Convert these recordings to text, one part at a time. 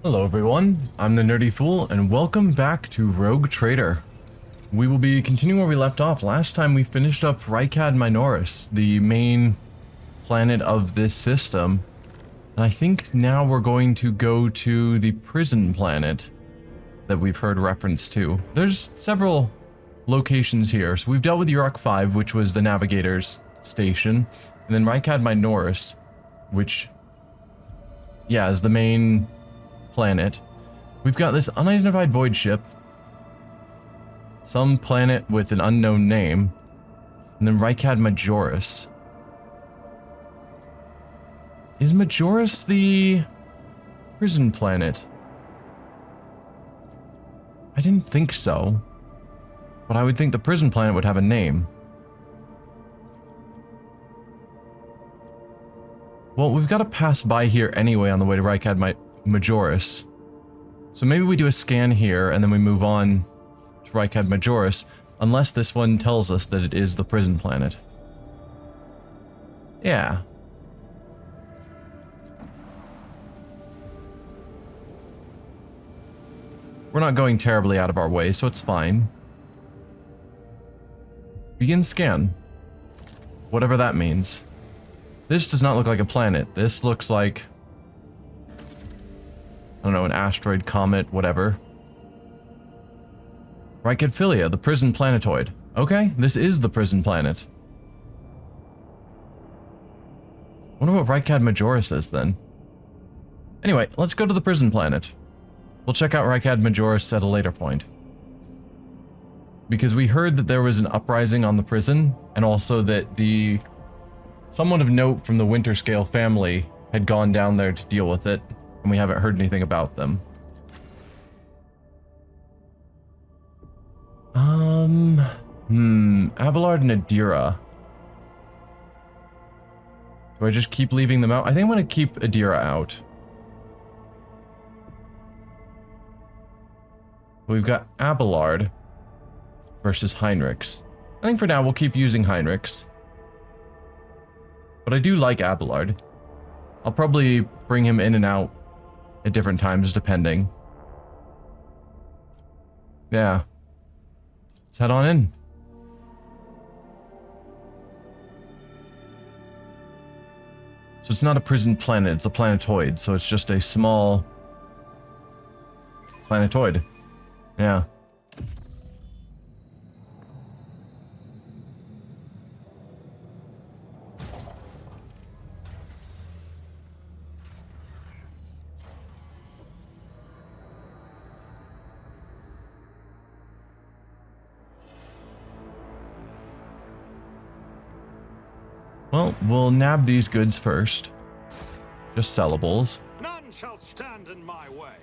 Hello everyone, I'm the Nerdy Fool, and welcome back to Rogue Trader. We will be continuing where we left off. Last time we finished up Rykad Minoris, the main planet of this system. And I think now we're going to go to the prison planet that we've heard reference to. There's several locations here. So we've dealt with Urok 5, which was the navigator's station, and then Rykad Minoris, which, yeah, is the main planet. We've got this unidentified void ship, some planet with an unknown name, and then Rykad Majoris. Is Majoris the prison planet? I didn't think so, but I would think the prison planet would have a name. Well, we've got to pass by here anyway on the way to Rykad Majoris. So maybe we do a scan here and then we move on to Rykad Majoris, unless this one tells us that it is the prison planet. Yeah. We're not going terribly out of our way, so it's fine. Begin scan. Whatever that means. This does not look like a planet. This looks like, I don't know, an asteroid, comet, whatever. Rykadphilia, the prison planetoid. Okay, this is the prison planet. Wonder what Rykad Majoris is then. Anyway, let's go to the prison planet. We'll check out Rykad Majoris at a later point. Because we heard that there was an uprising on the prison, and also that someone of note from the Winterscale family had gone down there to deal with it, and we haven't heard anything about them. Abelard and Adira. Do I just keep leaving them out? I think I'm going to keep Adira out. We've got Abelard versus Heinrichs. I think for now we'll keep using Heinrichs. But I do like Abelard. I'll probably bring him in and out at different times, depending. Yeah. Let's head on in. So it's not a prison planet, it's a planetoid, so it's just a small planetoid. Yeah. Well, we'll nab these goods first. Just sellables. None shall stand in my way.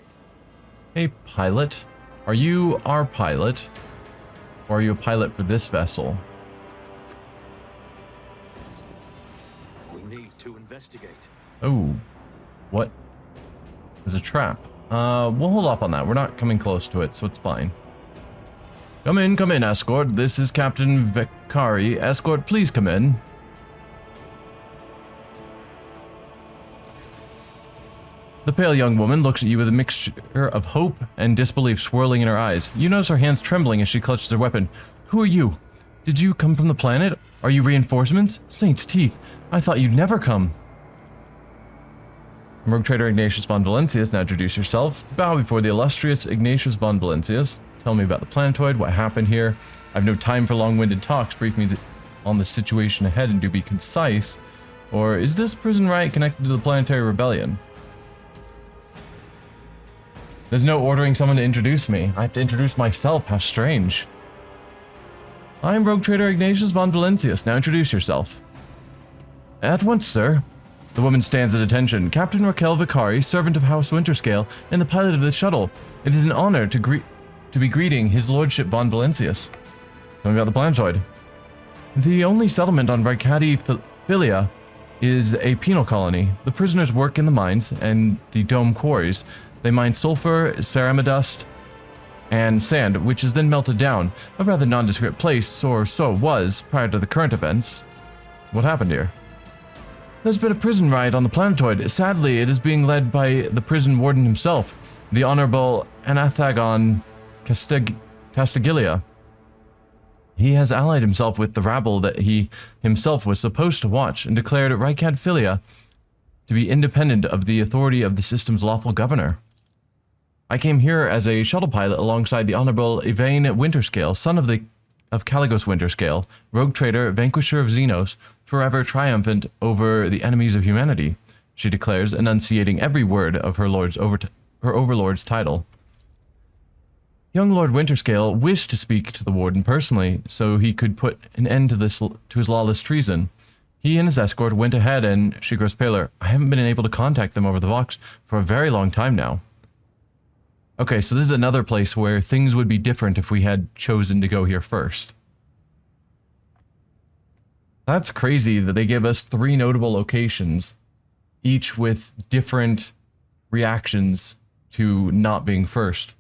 Hey, pilot. Are you our pilot? Or are you a pilot for this vessel? We need to investigate. Oh. What? There's a trap. We'll hold off on that. We're not coming close to it, so it's fine. Come in, escort. This is Captain Vicari. Escort, please come in. The pale young woman looks at you with a mixture of hope and disbelief swirling in her eyes. You notice her hands trembling as she clutches her weapon. Who are you? Did you come from the planet? Are you reinforcements? Saint's teeth. I thought you'd never come. Rogue Trader Ignatius von Valencius, now introduce yourself. Bow before the illustrious Ignatius von Valencius. Tell me about the planetoid, what happened here. I've no time for long-winded talks. Brief me on the situation ahead and do be concise. Or is this prison riot connected to the planetary rebellion? There's no ordering someone to introduce me. I have to introduce myself. How strange. I'm Rogue Trader Ignatius von Valencius. Now introduce yourself. At once, sir. The woman stands at attention. Captain Raquel Vicari, servant of House Winterscale, and the pilot of this shuttle. It is an honor to be greeting His Lordship von Valencius. Tell me about the planetoid. The only settlement on Rykadphilia is a penal colony. The prisoners work in the mines and the dome quarries. They mine sulfur, ceramidust, and sand, which is then melted down. A rather nondescript place, or so it was, prior to the current events. What happened here? There's been a prison riot on the planetoid. Sadly, it is being led by the prison warden himself, the Honorable Anathagon Castigilia. He has allied himself with the rabble that he himself was supposed to watch and declared Rykadphilia to be independent of the authority of the system's lawful governor. I came here as a shuttle pilot alongside the Honorable Yvain Winterscale, son of Caligos Winterscale, rogue trader, vanquisher of xenos, forever triumphant over the enemies of humanity, she declares, enunciating every word of her overlord's title. Young Lord Winterscale wished to speak to the warden personally, so he could put an end to his lawless treason. He and his escort went ahead, and she grows paler. I haven't been able to contact them over the Vox for a very long time now. Okay, so this is another place where things would be different if we had chosen to go here first. That's crazy that they gave us 3 notable locations, each with different reactions to not being first,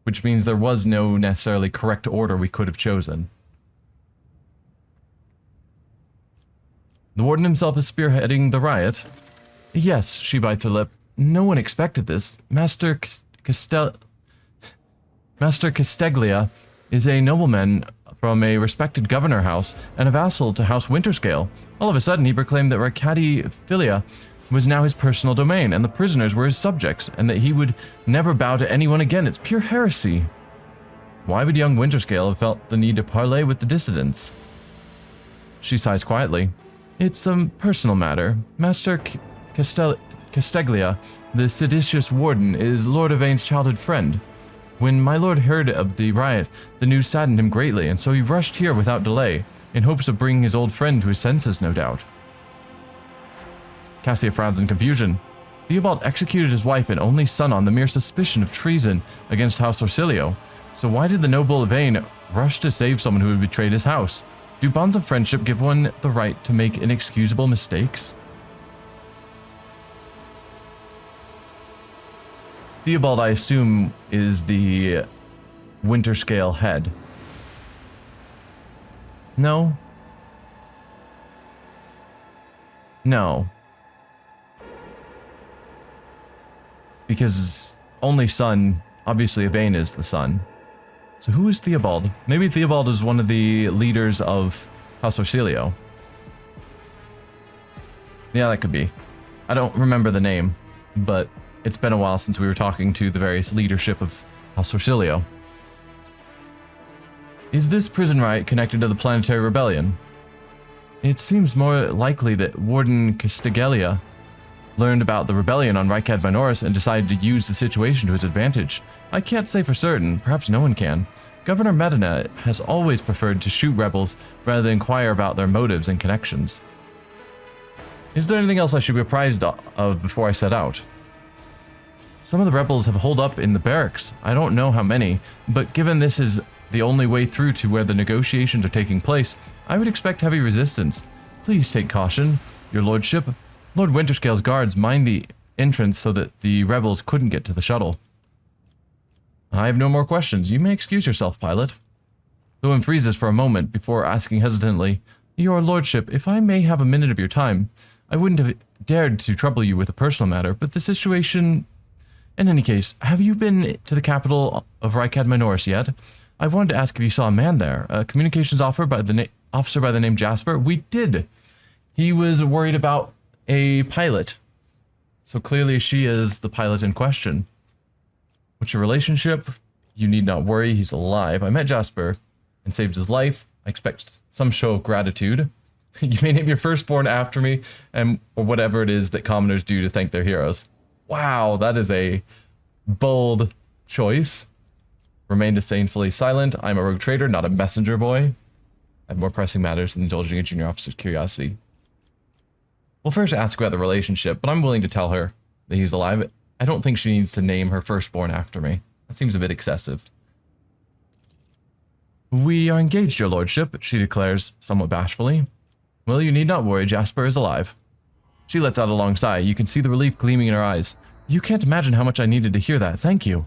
which means there was no necessarily correct order we could have chosen. The warden himself is spearheading the riot. Yes, she bites her lip. No one expected this. Master Casteglia is a nobleman from a respected governor house and a vassal to House Winterscale. All of a sudden, he proclaimed that Rykadphilia was now his personal domain, and the prisoners were his subjects, and that he would never bow to anyone again. It's pure heresy. Why would young Winterscale have felt the need to parley with the dissidents? She sighs quietly. It's a personal matter. Master Casteglia, the seditious warden, is Lord Yvain's childhood friend. When my lord heard of the riot, the news saddened him greatly, and so he rushed here without delay, in hopes of bringing his old friend to his senses, no doubt. Cassia frowns in confusion. Theobald executed his wife and only son on the mere suspicion of treason against House Orsilio. So why did the noble Yvain rush to save someone who had betrayed his house? Do bonds of friendship give one the right to make inexcusable mistakes? Theobald, I assume, is the Winterscale head. No? No. Because only son, obviously Yvain is the son. So who is Theobald? Maybe Theobald is one of the leaders of House Orsilio. Yeah, that could be. I don't remember the name, but it's been a while since we were talking to the various leadership of House Orsilio. Is this prison riot connected to the planetary rebellion? It seems more likely that Warden Castigelia learned about the rebellion on Rykad Minoris and decided to use the situation to his advantage. I can't say for certain, perhaps no one can. Governor Medina has always preferred to shoot rebels rather than inquire about their motives and connections. Is there anything else I should be apprised of before I set out? Some of the rebels have holed up in the barracks. I don't know how many, but given this is the only way through to where the negotiations are taking place, I would expect heavy resistance. Please take caution, your lordship. Lord Winterscale's guards mined the entrance so that the rebels couldn't get to the shuttle. I have no more questions. You may excuse yourself, pilot. Thewin freezes for a moment before asking hesitantly, Your lordship, if I may have a minute of your time, I wouldn't have dared to trouble you with a personal matter, but the situation... In any case, have you been to the capital of Rykad Minoris yet? I wanted to ask if you saw a man there, a communications officer by the name Jasper. We did. He was worried about a pilot. So clearly she is the pilot in question. What's your relationship? You need not worry, he's alive. I met Jasper and saved his life. I expect some show of gratitude. You may name your firstborn after me, or whatever it is that commoners do to thank their heroes. Wow, that is a bold choice. Remain disdainfully silent. I'm a rogue trader, not a messenger boy. I have more pressing matters than indulging a junior officer's curiosity. We'll first ask about the relationship, but I'm willing to tell her that he's alive. I don't think she needs to name her firstborn after me. That seems a bit excessive. We are engaged, your lordship, she declares, somewhat bashfully. Well, you need not worry, Jasper is alive. She lets out a long sigh. You can see the relief gleaming in her eyes. You can't imagine how much I needed to hear that. Thank you.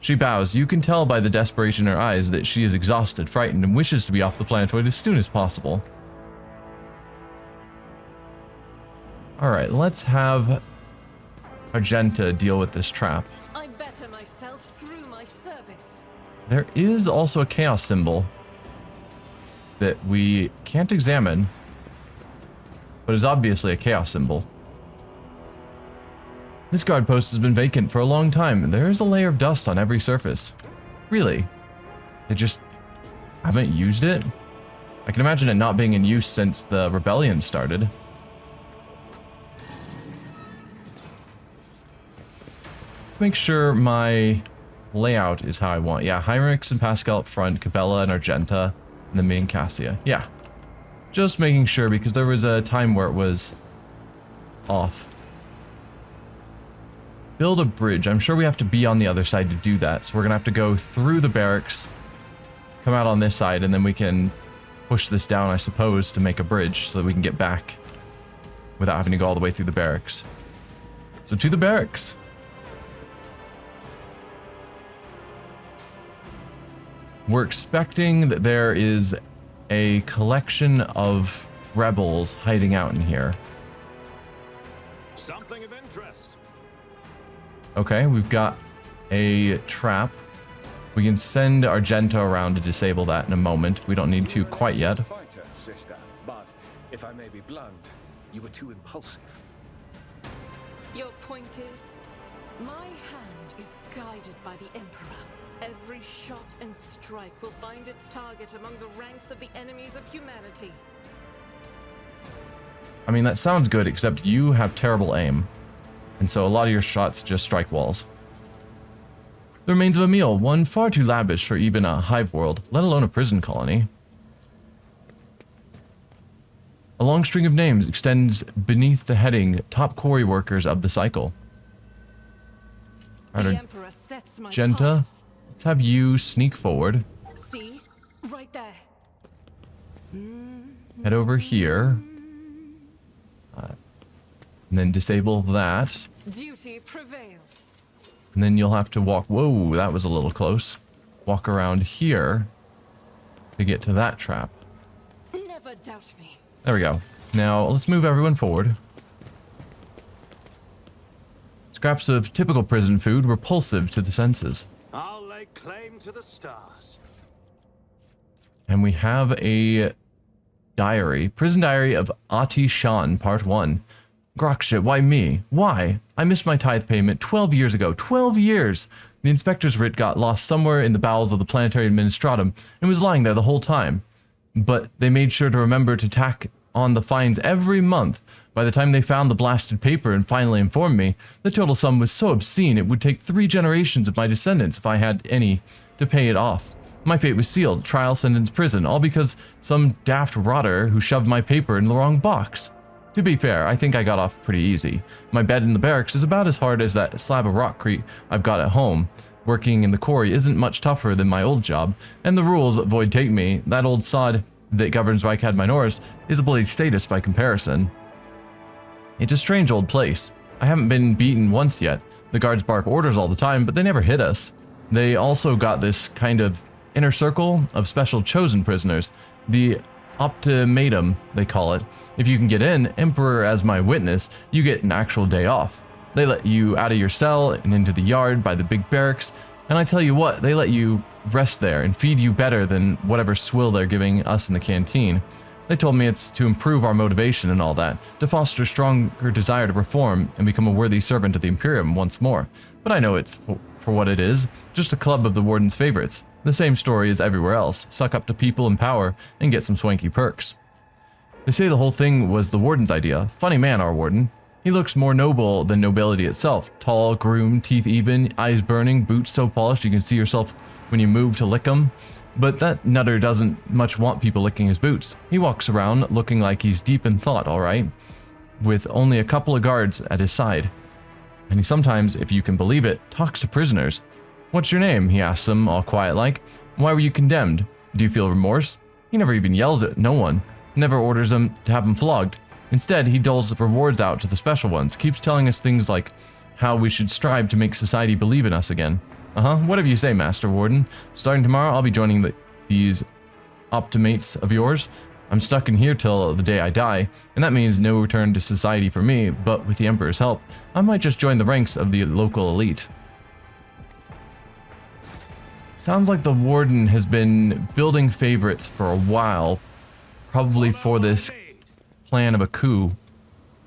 She bows. You can tell by the desperation in her eyes that she is exhausted, frightened, and wishes to be off the planetoid as soon as possible. Alright, let's have Argenta deal with this trap. I better myself through my service. There is also a chaos symbol that we can't examine, but is obviously a chaos symbol. This guard post has been vacant for a long time, and there is a layer of dust on every surface. Really? They just haven't used it? I can imagine it not being in use since the rebellion started. Let's make sure my layout is how I want. Yeah, Heinrichs and Pascal up front, Cabela and Argenta, and then me and Cassia. Yeah. Just making sure, because there was a time where it was off. Build a bridge. I'm sure we have to be on the other side to do that, so we're gonna have to go through the barracks, come out on this side, and then we can push this down, I suppose, to make a bridge so that we can get back without having to go all the way through the barracks. So to the barracks. We're expecting that there is a collection of rebels hiding out in here. Something of interest. Okay, we've got a trap. We can send Argenta around to disable that in a moment. We don't need to quite yet. Fighter, sister, but if I may be blunt, you were too impulsive. Your point is, my hand is guided by the Emperor. Every shot and strike will find its target among the ranks of the enemies of humanity. I mean, that sounds good, except you have terrible aim. And so a lot of your shots just strike walls. The remains of a meal, one far too lavish for even a hive world, let alone a prison colony. A long string of names extends beneath the heading, top quarry workers of the cycle. The Emperor sets my Argenta, path. let's have you sneak forward. See? Right there. Head over here. And then disable that. Duty prevails. And then you'll have to walk... Whoa, that was a little close. Walk around here to get to that trap. Never doubt me. There we go. Now, let's move everyone forward. Scraps of typical prison food, repulsive to the senses. I'll lay claim to the stars. And we have a diary. Prison Diary of Ati Shan, Part 1. Grok shit, why me? Why? I missed my tithe payment 12 years ago. 12 years! The inspector's writ got lost somewhere in the bowels of the planetary administratum and was lying there the whole time. But they made sure to remember to tack on the fines every month. By the time they found the blasted paper and finally informed me, the total sum was so obscene it would take 3 generations of my descendants, if I had any, to pay it off. My fate was sealed, trial, sentence, prison, all because some daft rotter who shoved my paper in the wrong box. To be fair, I think I got off pretty easy. My bed in the barracks is about as hard as that slab of rockcrete I've got at home. Working in the quarry isn't much tougher than my old job, and the rules that Void take me, that old sod that governs Reichad Minoris, is a bloody status by comparison. It's a strange old place. I haven't been beaten once yet. The guards bark orders all the time, but they never hit us. They also got this kind of inner circle of special chosen prisoners, the optimatum, they call it. If you can get in, Emperor as my witness, you get an actual day off. They let you out of your cell and into the yard by the big barracks, and I tell you what, they let you rest there and feed you better than whatever swill they're giving us in the canteen. They told me it's to improve our motivation and all that, to foster stronger desire to reform and become a worthy servant of the Imperium once more. But I know it's for what it is, just a club of the Warden's favorites. The same story as everywhere else, suck up to people in power and get some swanky perks. They say the whole thing was the Warden's idea. Funny man, our Warden. He looks more noble than nobility itself. Tall, groomed, teeth even, eyes burning, boots so polished you can see yourself when you move to lick them. But that nutter doesn't much want people licking his boots. He walks around looking like he's deep in thought, alright, with only a couple of guards at his side. And he sometimes, if you can believe it, talks to prisoners. What's your name? He asks them, all quiet like. Why were you condemned? Do you feel remorse? He never even yells at no one. Never orders them to have them flogged. Instead, he doles rewards out to the special ones, keeps telling us things like how we should strive to make society believe in us again. Whatever you say, Master Warden. Starting tomorrow, I'll be joining these optimates of yours. I'm stuck in here till the day I die, and that means no return to society for me, but with the Emperor's help, I might just join the ranks of the local elite. Sounds like the Warden has been building favorites for a while, probably for this plan of a coup,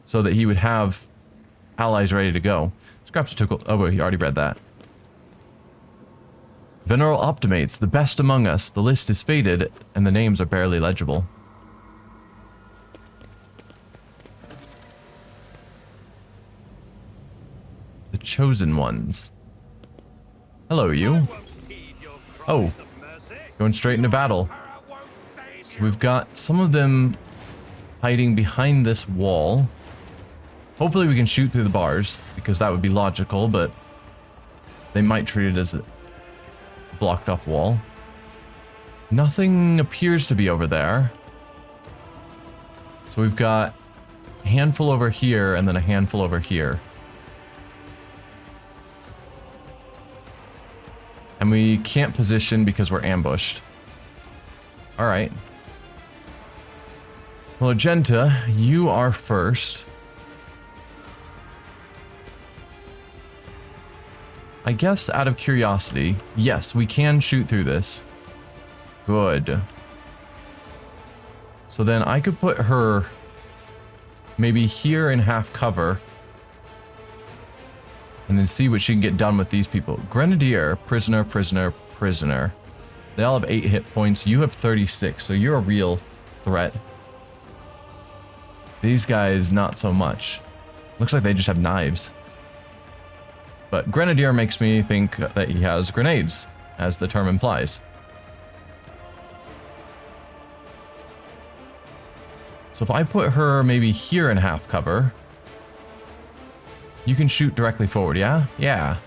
so that he would have allies ready to go. Scraps took... Oh, wait, you already read that. Veneral Optimates, the best among us. The list is faded, and the names are barely legible. The Chosen Ones. Hello, you. Oh, going straight into battle. So we've got some of them hiding behind this wall. Hopefully we can shoot through the bars, because that would be logical, but they might treat it as a blocked off wall. Nothing appears to be over there. So we've got a handful over here and then a handful over here. And we can't position because we're ambushed. Alright. Well, Argenta, you are first. I guess out of curiosity, yes, we can shoot through this. Good. So then I could put her maybe here in half cover. And then see what she can get done with these people. Grenadier, prisoner, prisoner, prisoner. They all have 8 hit points. You have 36, so you're a real threat. These guys, not so much. Looks like they just have knives. But Grenadier makes me think that he has grenades, as the term implies. So if I put her maybe here in half cover, you can shoot directly forward, yeah? Yeah.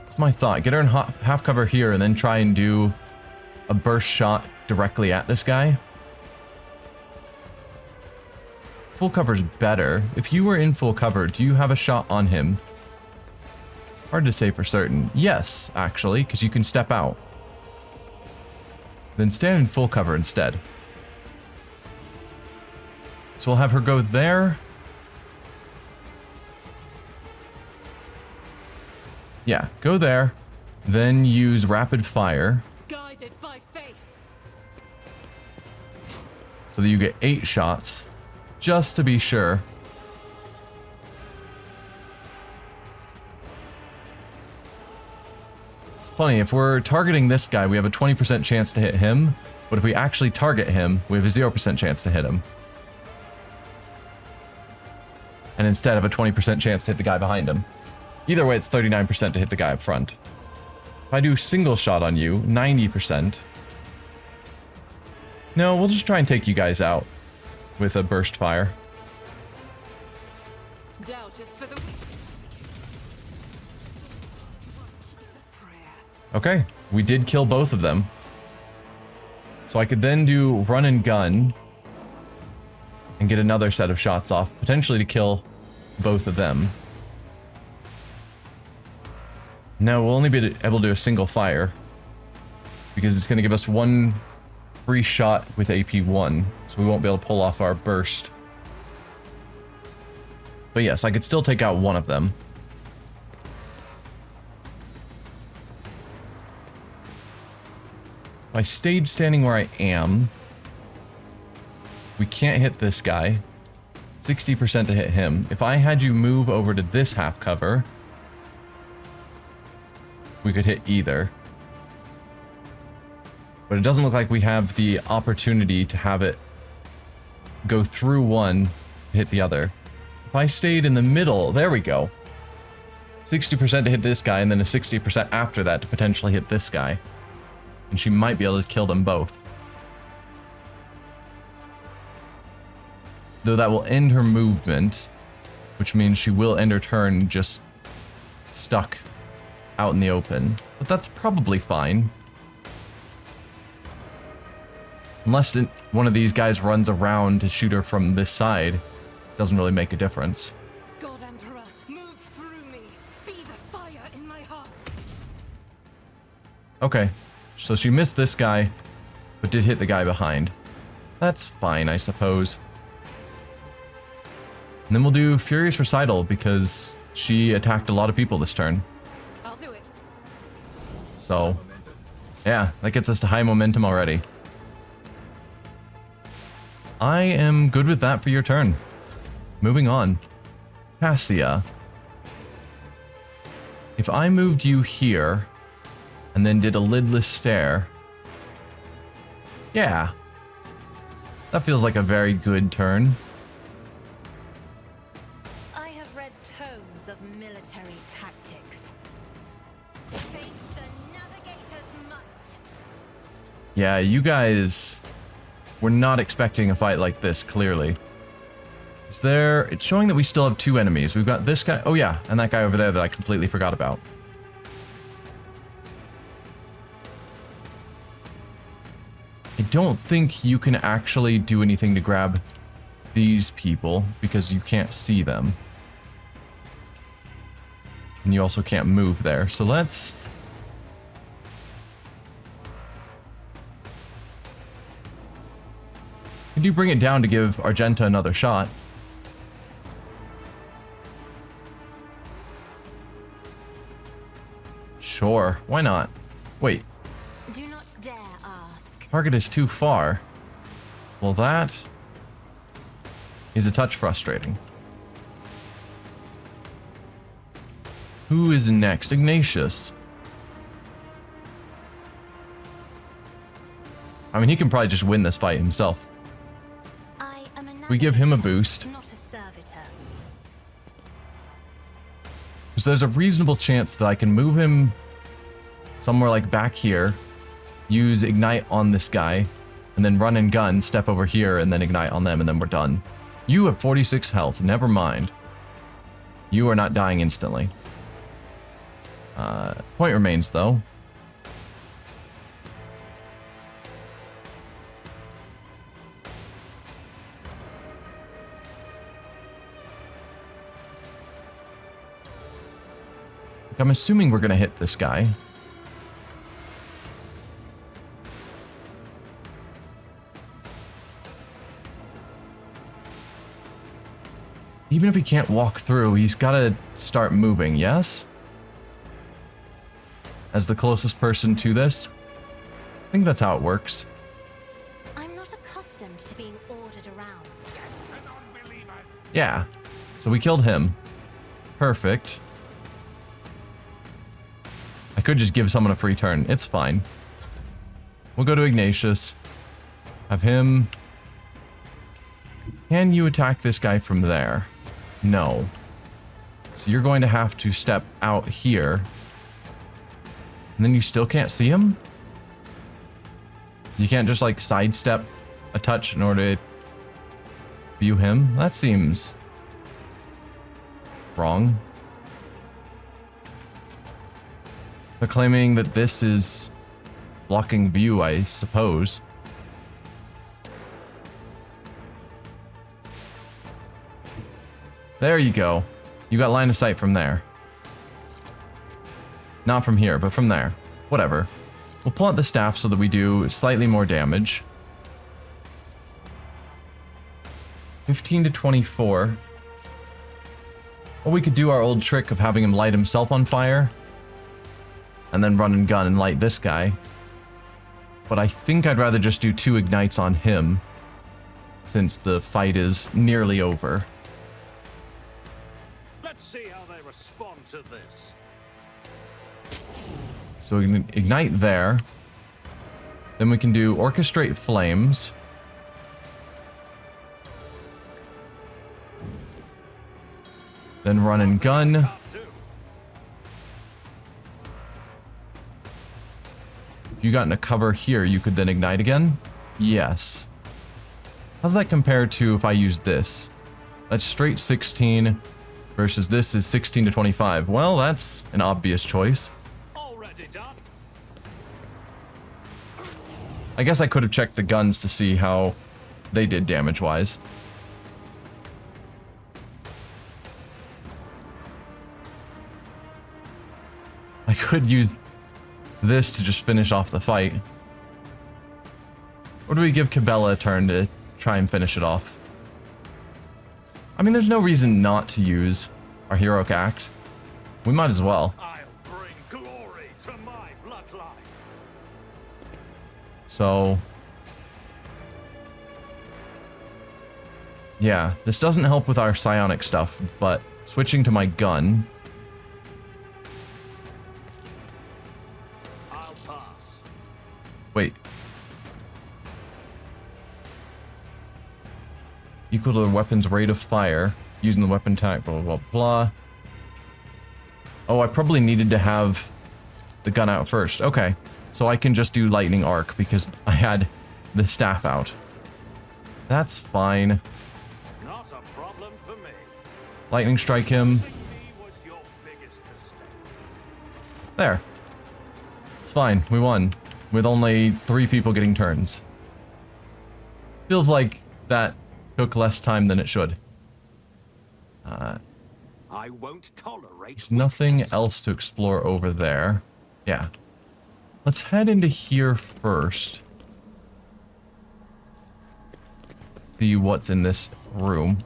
It's my thought. Get her in half cover here and then try and do a burst shot directly at this guy. Full cover's better. If you were in full cover, do you have a shot on him? Hard to say for certain. Yes, actually, because you can step out. Then stand in full cover instead. So we'll have her go there. Yeah, go there. Then use rapid fire. Guided by faith. So that you get 8 shots. Just to be sure. Funny, if we're targeting this guy, we have a 20% chance to hit him, but if we actually target him, we have a 0% chance to hit him. And instead have a 20% chance to hit the guy behind him. Either way, it's 39% to hit the guy up front. If I do single shot on you, 90%. No, we'll just try and take you guys out with a burst fire. Doubt is for the... Okay, we did kill both of them. So I could then do run and gun and get another set of shots off, potentially to kill both of them. No, we'll only be able to do a single fire because it's going to give us 1 free shot with AP1, so we won't be able to pull off our burst. But yes, I could still take out one of them. If I stayed standing where I am, we can't hit this guy. 60% to hit him. If I had you move over to this half cover, we could hit either. But it doesn't look like we have the opportunity to have it go through one to hit the other. If I stayed in the middle, there we go. 60% to hit this guy, and then a 60% after that to potentially hit this guy. And she might be able to kill them both. Though that will end her movement, which means she will end her turn just stuck out in the open. But that's probably fine. Unless one of these guys runs around to shoot her from this side, doesn't really make a difference. God Emperor, move through me. Okay. So she missed this guy, but did hit the guy behind. That's fine, I suppose. And then we'll do Furious Recital because she attacked a lot of people this turn. I'll do it. So, yeah, that gets us to high momentum already. I am good with that for your turn. Moving on. Cassia. If I moved you here, and then did a lidless stare. Yeah. That feels like a very good turn. I have read tomes of military tactics. Face the navigator's might. Yeah, you guys were not expecting a fight like this, clearly. Is there... It's showing that we still have 2 enemies. We've got this guy... Oh yeah, and that guy over there that I completely forgot about. I don't think you can actually do anything to grab these people because you can't see them. And you also can't move there. So let's... I do bring it down to give Argenta another shot. Sure, why not? Wait. Do not dare ask. Target is too far. Well, that is a touch frustrating. Who is next? Ignatius. I mean, he can probably just win this fight himself. I am a We give him a navigator, boost. not a servitor. Because there's a reasonable chance that I can move him somewhere like back here, use Ignite on this guy, and then run and gun, step over here, and then Ignite on them, and then we're done. You have 46 health, never mind. You are not dying instantly. Point remains, though. I'm assuming we're going to hit this guy. Even if he can't walk through, he's got to start moving, yes? As the closest person to this? I think that's how it works. I'm not accustomed to being ordered around. Yeah. So we killed him. Perfect. I could just give someone a free turn. It's fine. We'll go to Ignatius. Have him... Can you attack this guy from there? No. So you're going to have to step out here. And then you still can't see him? You can't just like sidestep a touch in order to view him? That seems wrong. They're claiming that this is blocking view, I suppose. There you go. You got line of sight from there. Not from here, but from there. Whatever. We'll pull out the staff so that we do slightly more damage. 15 to 24. Or we could do our old trick of having him light himself on fire. And then run and gun and light this guy. But I think I'd rather just do 2 ignites on him. Since the fight is nearly over. Let's see how they respond to this. So we can ignite there. Then we can do orchestrate flames. Then run and gun. Can't do. If you got in a cover here, you could then ignite again? Yes. How's that compare to if I use this? That's straight 16 versus this is 16 to 25. Well, that's an obvious choice. Already done. I guess I could have checked the guns to see how they did damage-wise. I could use this to just finish off the fight. Or do we give Cabela a turn to try and finish it off? I mean, there's no reason not to use our heroic act. We might as well. I'll bring glory to my bloodline. So... yeah, this doesn't help with our psionic stuff, but switching to my gun... I'll pass. Wait. Equal to the weapon's rate of fire, using the weapon type, blah, blah, blah. Oh, I probably needed to have the gun out first. Okay, so I can just do lightning arc because I had the staff out. That's fine. Not a problem for me. Lightning strike him. Think me was your biggest mistake. There. It's fine, we won. With only 3 people getting turns. Feels like that took less time than it should. I won't tolerate There's nothing weakness. else to explore over there. Yeah. Let's head into here first. See what's in this room.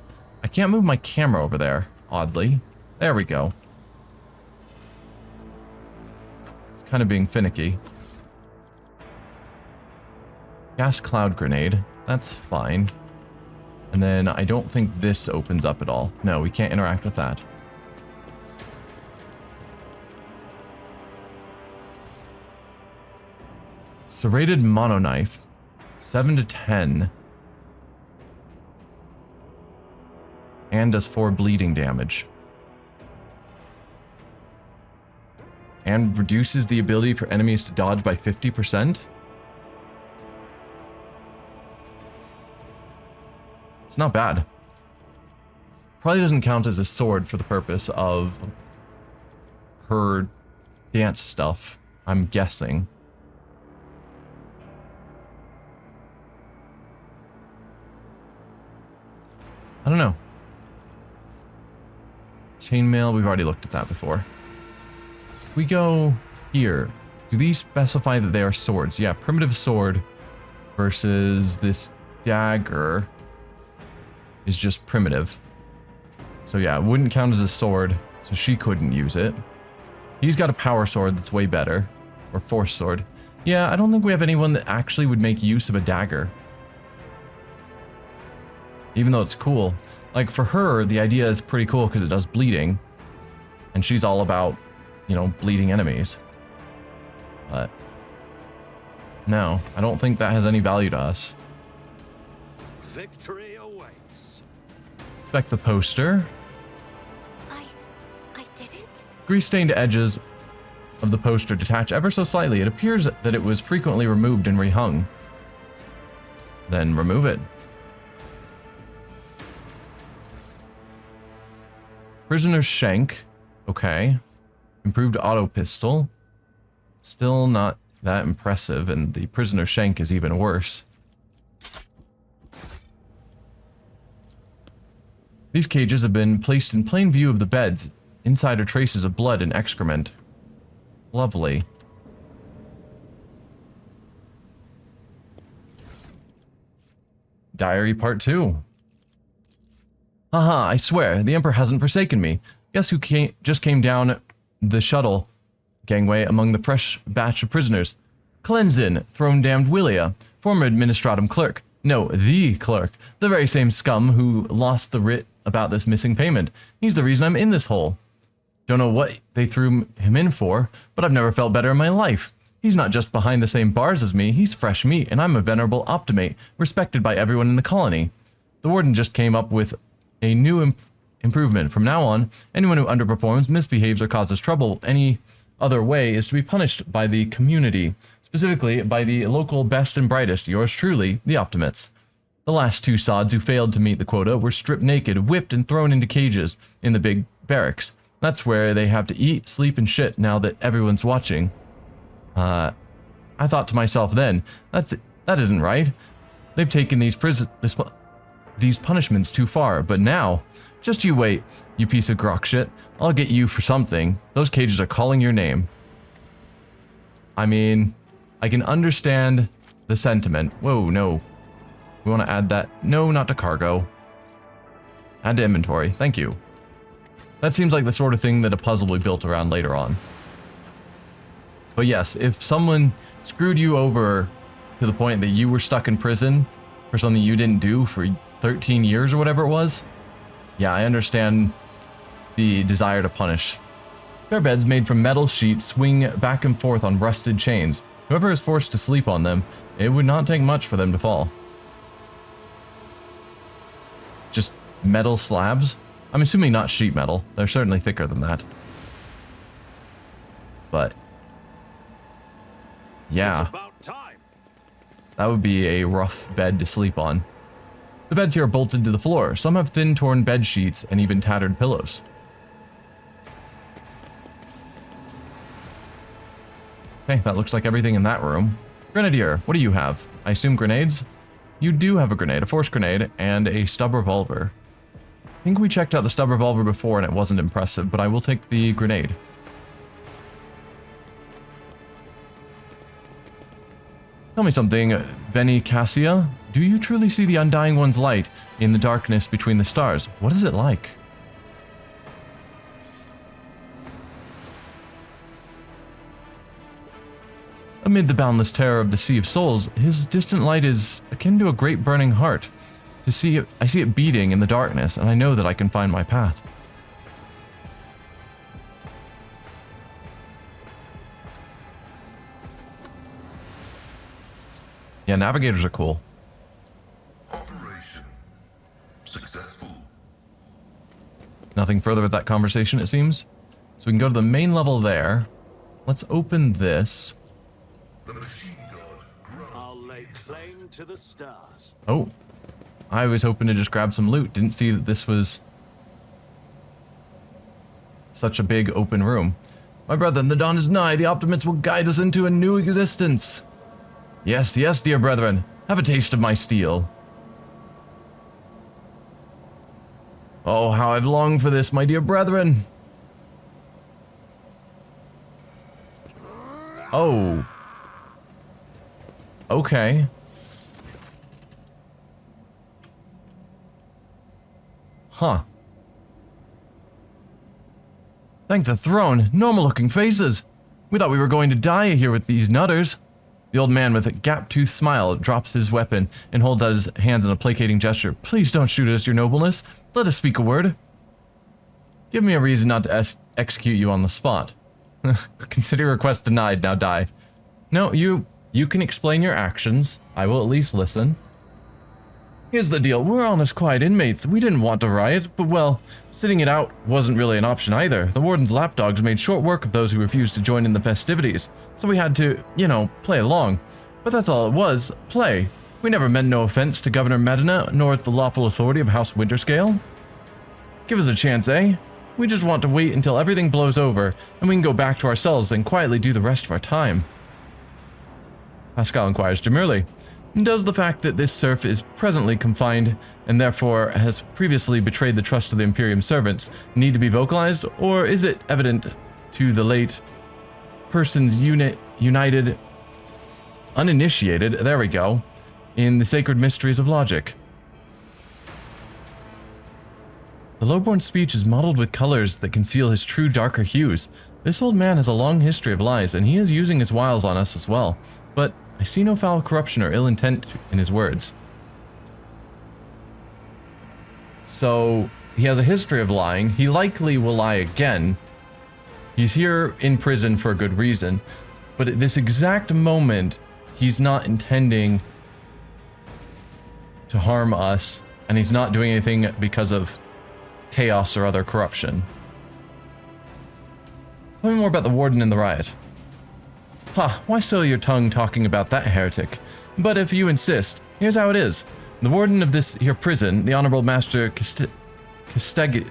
I can't move my camera over there, oddly. There we go. It's kind of being finicky. Gas cloud grenade. That's fine. And then I don't think this opens up at all. No, we can't interact with that. Serrated mono knife. 7 to 10. And does 4 bleeding damage. And reduces the ability for enemies to dodge by 50%. It's not bad. Probably doesn't count as a sword for the purpose of her dance stuff, I'm guessing. I don't know. Chainmail, we've already looked at that before. If we go here, do these specify that they are swords? Yeah, primitive sword versus this dagger is just primitive. So yeah, it wouldn't count as a sword, so she couldn't use it. He's got a power sword that's way better. Or force sword. Yeah, I don't think we have anyone that actually would make use of a dagger. Even though it's cool. Like, for her, the idea is pretty cool because it does bleeding. And she's all about, you know, bleeding enemies. But... no, I don't think that has any value to us. Victory awaits. Inspect the poster. I didn't? Grease-stained edges of the poster detach ever so slightly. It appears that it was frequently removed and rehung. Then remove it. Prisoner's shank. Okay. Improved auto pistol. Still not that impressive, and the prisoner's shank is even worse. These cages have been placed in plain view of the beds. Inside are traces of blood and excrement. Lovely. Diary Part 2. Haha, I swear, the Emperor hasn't forsaken me. Guess who just came down the shuttle gangway among the fresh batch of prisoners? Cleansin, throne-damned Willia, former administratum clerk. No, the clerk. The very same scum who lost the writ about this missing payment. He's the reason I'm in this hole. Don't know what they threw him in for, but I've never felt better in my life. He's not just behind the same bars as me, he's fresh meat, and I'm a venerable optimate, respected by everyone in the colony. The warden just came up with a new improvement. From now on, anyone who underperforms, misbehaves, or causes trouble any other way is to be punished by the community, specifically by the local best and brightest, yours truly, the Optimates. The last 2 sods who failed to meet the quota were stripped naked, whipped, and thrown into cages in the big barracks. That's where they have to eat, sleep, and shit now that everyone's watching. I thought to myself then, that isn't right. They've taken these punishments too far, but now, just you wait, you piece of grok shit. I'll get you for something. Those cages are calling your name. I mean, I can understand the sentiment. Whoa, no. We want to add that. No, not to cargo. Add to inventory. Thank you. That seems like the sort of thing that a puzzle will be built around later on. But yes, if someone screwed you over to the point that you were stuck in prison for something you didn't do for 13 years or whatever it was, yeah, I understand the desire to punish. Their beds made from metal sheets swing back and forth on rusted chains. Whoever is forced to sleep on them, it would not take much for them to fall. Just metal slabs? I'm assuming not sheet metal. They're certainly thicker than that. But yeah, It's about time. that would be a rough bed to sleep on. The beds here are bolted to the floor. Some have thin, torn bed sheets and even tattered pillows. Okay, that looks like everything in that room. Grenadier, what do you have? I assume grenades? You do have a grenade, a force grenade, and a stub revolver. I think we checked out the stub revolver before and it wasn't impressive, but I will take the grenade. Tell me something, Beni Cassia. Do you truly see the Undying One's light in the darkness between the stars? What is it like? Amid the boundless terror of the Sea of Souls, his distant light is akin to a great burning heart. I see it beating in the darkness, and I know that I can find my path. Yeah, navigators are cool. Operation successful. Nothing further with that conversation, it seems. So we can go to the main level there. Let's open this. The machine god grants I'll lay claim to the stars. Oh, I was hoping to just grab some loot. Didn't see that this was such a big open room. My brethren, the dawn is nigh. The Optimists will guide us into a new existence. Yes, yes, dear brethren. Have a taste of my steel. Oh, how I've longed for this, my dear brethren. Oh. Okay. Huh. Thank the throne. Normal-looking faces. We thought we were going to die here with these nutters. The old man with a gap-toothed smile drops his weapon and holds out his hands in a placating gesture. Please don't shoot us, your nobleness. Let us speak a word. Give me a reason not to execute you on the spot. Consider your request denied, now die. No, you can explain your actions. I will at least listen. Here's the deal. We're honest, quiet inmates. We didn't want to riot, but well, sitting it out wasn't really an option either. The warden's lapdogs made short work of those who refused to join in the festivities, so we had to, you know, play along. But that's all it was, play. We never meant no offense to Governor Medina, nor the lawful authority of House Winterscale. Give us a chance, eh? We just want to wait until everything blows over, and we can go back to our cells and quietly do the rest of our time. Pascal inquires demurely. Does the fact that this serf is presently confined, and therefore has previously betrayed the trust of the Imperium servants, need to be vocalized, or is it evident to the late persons united, uninitiated, there we go, in the sacred mysteries of logic? The lowborn speech is mottled with colors that conceal his true darker hues. This old man has a long history of lies, and he is using his wiles on us as well. But I see no foul corruption or ill intent in his words. So, he has a history of lying. He likely will lie again. He's here in prison for a good reason. But at this exact moment, he's not intending to harm us, and he's not doing anything because of chaos or other corruption. Tell me more about the warden and the riot. Ha, why soil your tongue talking about that heretic? But if you insist, here's how it is. The warden of this here prison, the Honorable Master Casteglia,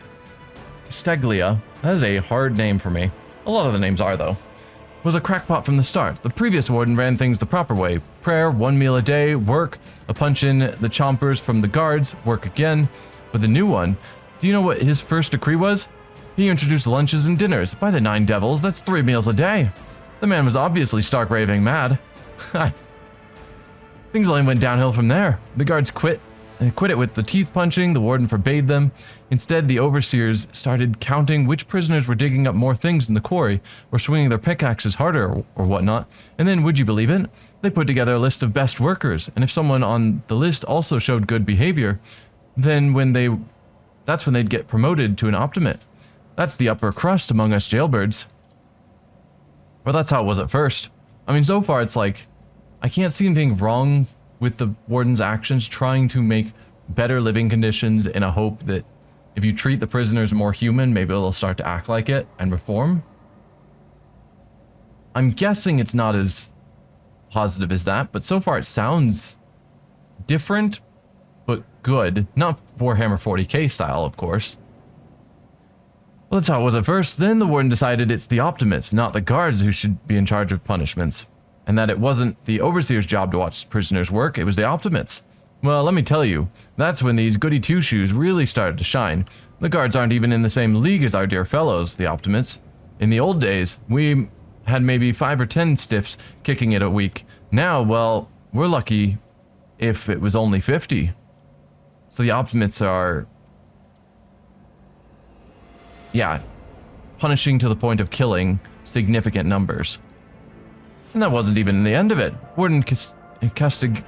that is a hard name for me. A lot of the names are, though, was a crackpot from the start. The previous warden ran things the proper way. Prayer, 1 meal a day, work, a punch in the chompers from the guards, work again. But the new one, do you know what his first decree was? He introduced lunches and dinners. By the 9 devils, that's 3 meals a day. The man was obviously stark raving mad. Things only went downhill from there. The guards quit it with the teeth punching, the warden forbade them. Instead, the overseers started counting which prisoners were digging up more things in the quarry, or swinging their pickaxes harder, or whatnot. And then, would you believe it, they put together a list of best workers, and if someone on the list also showed good behavior, then that's when they'd get promoted to an optimate. That's the upper crust among us jailbirds. Well, that's how it was at first. I mean, so far it's like, I can't see anything wrong with the warden's actions trying to make better living conditions in a hope that if you treat the prisoners more human, maybe they'll start to act like it and reform. I'm guessing it's not as positive as that, but so far it sounds different, but good. Not Warhammer 40k style, of course. Well, that's how it was at first. Then the warden decided it's the optimates, not the guards, who should be in charge of punishments. And that it wasn't the overseer's job to watch prisoners work, it was the optimates. Well, let me tell you, that's when these goody two-shoes really started to shine. The guards aren't even in the same league as our dear fellows, the optimates. In the old days, we had maybe 5 or 10 stiffs kicking it a week. Now, well, we're lucky if it was only 50. So the optimates are, yeah, punishing to the point of killing significant numbers. And that wasn't even the end of it. Warden Castaglia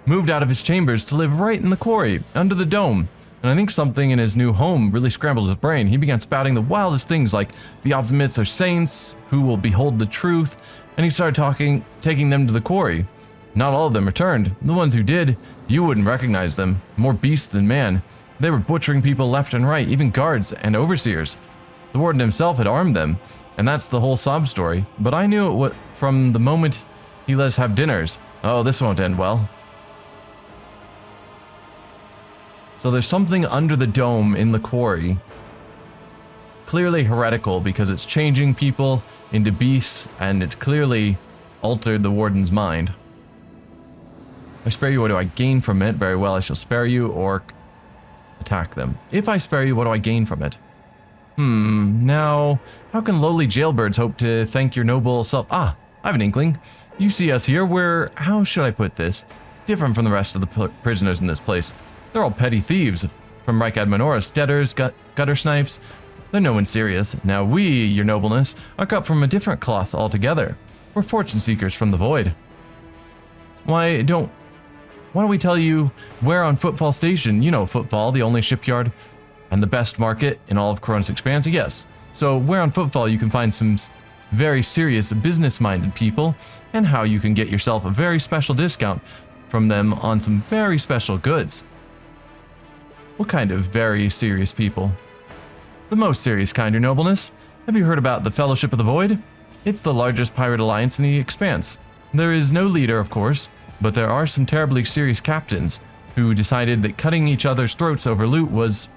moved out of his chambers to live right in the quarry, under the dome. And I think something in his new home really scrambled his brain. He began spouting the wildest things like the optimates are saints who will behold the truth, and he started taking them to the quarry. Not all of them returned. The ones who did, you wouldn't recognize them. More beast than man. They were butchering people left and right, even guards and overseers. The warden himself had armed them, and that's the whole sob story. But I knew it from the moment he let us have dinners. Oh, this won't end well. So there's something under the dome in the quarry. Clearly heretical because it's changing people into beasts, and it's clearly altered the warden's mind. If I spare you, what do I gain from it? Very well, I shall spare you or attack them. If I spare you, what do I gain from it? Now, how can lowly jailbirds hope to thank your noble self? Ah, I have an inkling. You see us here, we're, how should I put this? Different from the rest of the prisoners in this place. They're all petty thieves, from Reich Adminoris, debtors, gutter snipes. They're no one serious. Now we, your nobleness, are cut from a different cloth altogether. We're fortune seekers from the void. Why don't we tell you where on Footfall Station? You know Footfall, the only shipyard and the best market in all of Koronus Expanse? Yes. So where on Footfall you can find some very serious business-minded people, and how you can get yourself a very special discount from them on some very special goods. What kind of very serious people? The most serious kind, your nobleness. Have you heard about the Fellowship of the Void? It's the largest pirate alliance in the Expanse. There is no leader, of course, but there are some terribly serious captains who decided that cutting each other's throats over loot was,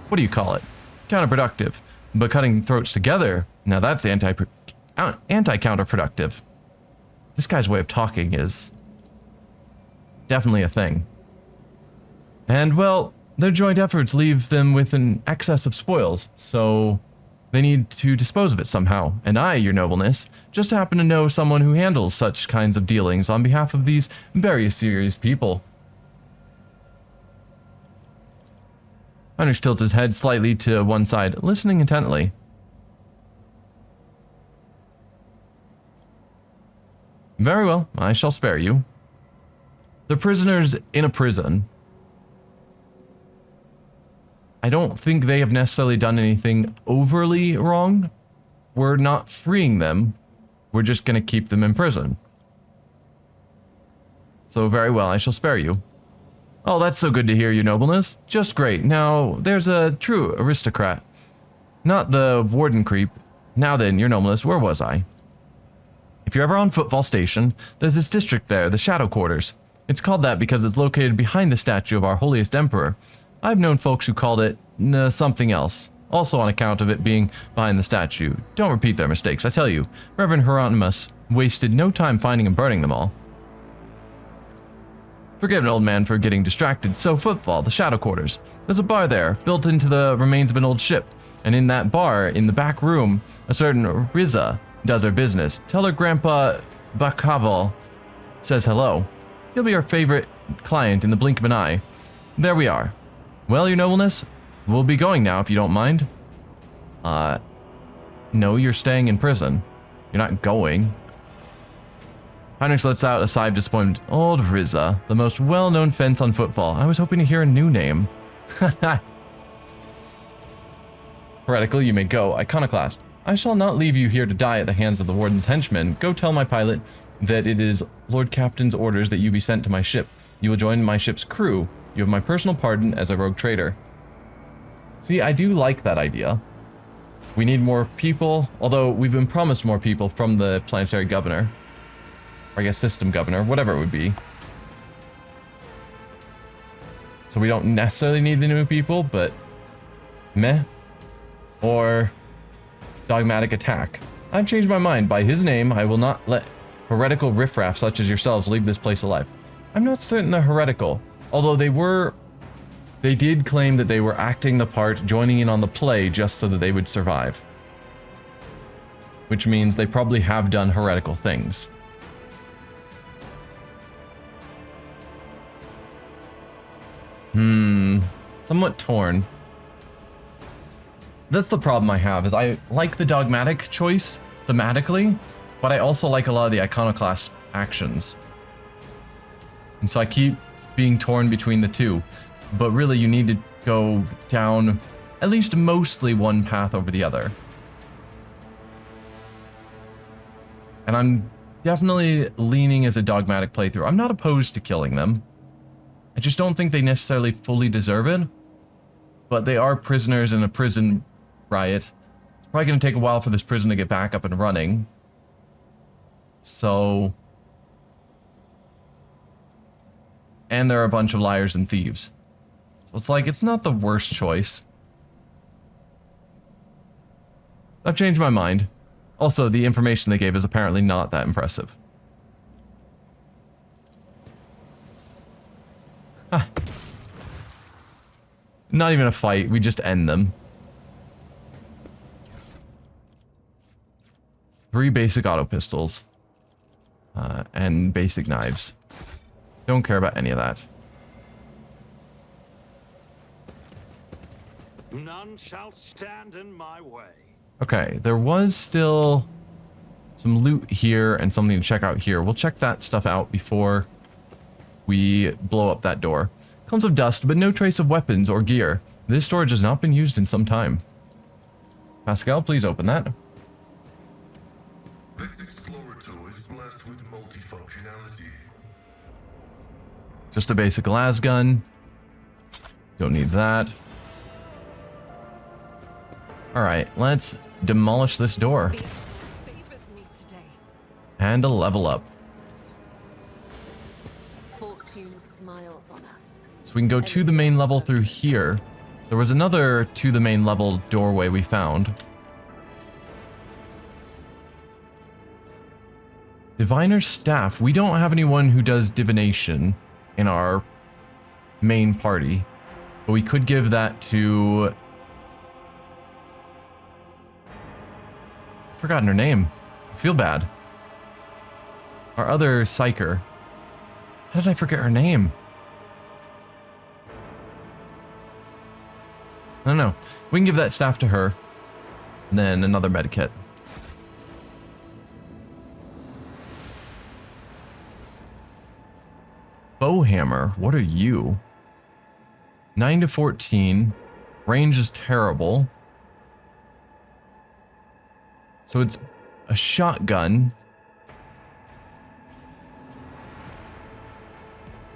what do you call it? Counterproductive. But cutting throats together, now that's anti-counterproductive. This guy's way of talking is definitely a thing. And, well, their joint efforts leave them with an excess of spoils, so they need to dispose of it somehow. And I, your nobleness, just happen to know someone who handles such kinds of dealings on behalf of these very serious people. Heinrich tilts his head slightly to one side, listening intently. Very well, I shall spare you. The prisoners in a prison. I don't think they have necessarily done anything overly wrong. We're not freeing them. We're just going to keep them in prison. So very well, I shall spare you. Oh, that's so good to hear, your nobleness. Just great. Now, there's a true aristocrat. Not the warden creep. Now then, your nobleness, where was I? If you're ever on Footfall Station, there's this district there, the Shadow Quarters. It's called that because it's located behind the statue of our holiest emperor. I've known folks who called it something else, also on account of it being behind the statue. Don't repeat their mistakes, I tell you. Reverend Hieronymus wasted no time finding and burning them all. Forgive an old man for getting distracted. So, footfall, the shadow quarters. There's a bar there, built into the remains of an old ship. And in that bar, in the back room, a certain Riza does her business. Tell her Grandpa Bakaval says hello. He'll be our favorite client in the blink of an eye. There we are. Well, your nobleness, we'll be going now if you don't mind. No, you're staying in prison. You're not going. Heinrich lets out a sigh of disappointment. Old Riza, the most well-known fence on footfall. I was hoping to hear a new name. Heretical, you may go. Iconoclast. I shall not leave you here to die at the hands of the Warden's henchmen. Go tell my pilot that it is Lord Captain's orders that you be sent to my ship. You will join my ship's crew. You have my personal pardon as a rogue trader. See, I do like that idea. We need more people, although we've been promised more people from the planetary governor. Or I guess system governor, whatever it would be. So we don't necessarily need the new people, but meh. Or dogmatic attack. I've changed my mind. By his name, I will not let heretical riffraff such as yourselves leave this place alive. I'm not certain they're heretical, although they did claim that they were acting the part, joining in on the play just so that they would survive. Which means they probably have done heretical things. Somewhat torn. That's the problem I have, is I like the dogmatic choice thematically, but I also like a lot of the iconoclast actions. And so I keep being torn between the two. But really, you need to go down at least mostly one path over the other. And I'm definitely leaning as a dogmatic playthrough. I'm not opposed to killing them. I just don't think they necessarily fully deserve it. But they are prisoners in a prison riot. It's probably going to take a while for this prison to get back up and running. So... And there are a bunch of liars and thieves. So it's like, it's not the worst choice. I've changed my mind. Also, the information they gave is apparently not that impressive. Ah. Not even a fight, we just end them. 3 basic auto pistols. And basic knives. Don't care about any of that. None shall stand in my way. Okay, there was still some loot here and something to check out here. We'll check that stuff out before we blow up that door. Clumps of dust, but no trace of weapons or gear. This storage has not been used in some time. Pascal, please open that. This explorator is blessed with multifunctionality. Just a basic las gun. Don't need that. Alright, let's demolish this door. And a level up. Fortune smiles on us. So we can go to the main level through here. There was another to the main level doorway we found. Diviner's staff. We don't have anyone who does divination in our main party. But we could give that to... I've forgotten her name. I feel bad. Our other psyker. How did I forget her name? I don't know. We can give that staff to her. And then another medikit. Bowhammer, what are you? 9 to 14. Range is terrible. So it's a shotgun.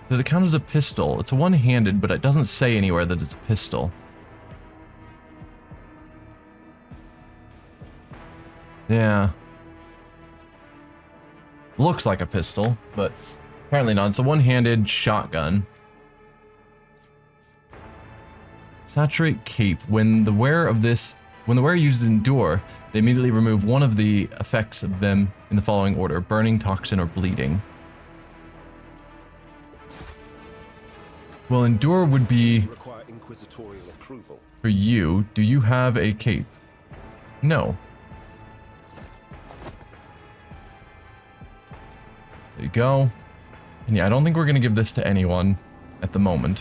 Does it count as a pistol? It's a one-handed, but it doesn't say anywhere that it's a pistol. Yeah. Looks like a pistol, but apparently not. It's a one-handed shotgun. Saturate cape. When the wearer uses endure, they immediately remove one of the effects of them in the following order: burning, toxin, or bleeding. Well, endure would be Require inquisitorial approval. for you. Do you have a cape? No. There you go. And yeah, I don't think we're going to give this to anyone at the moment.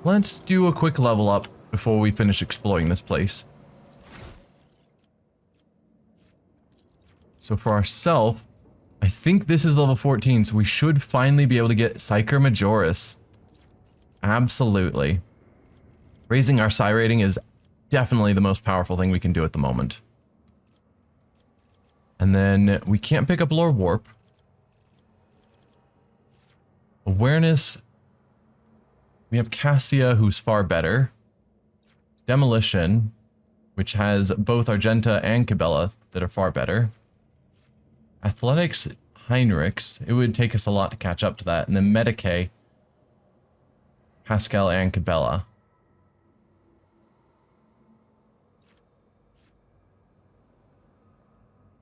Let's do a quick level up before we finish exploring this place. So for ourselves, I think this is level 14, so we should finally be able to get Psyker Majoris. Absolutely. Raising our psi rating is definitely the most powerful thing we can do at the moment. And then we can't pick up Lore Warp. Awareness. We have Cassia, who's far better. Demolition, which has both Argenta and Cabela that are far better. Athletics, Heinrichs. It would take us a lot to catch up to that. And then Medicae, Pascal and Cabela.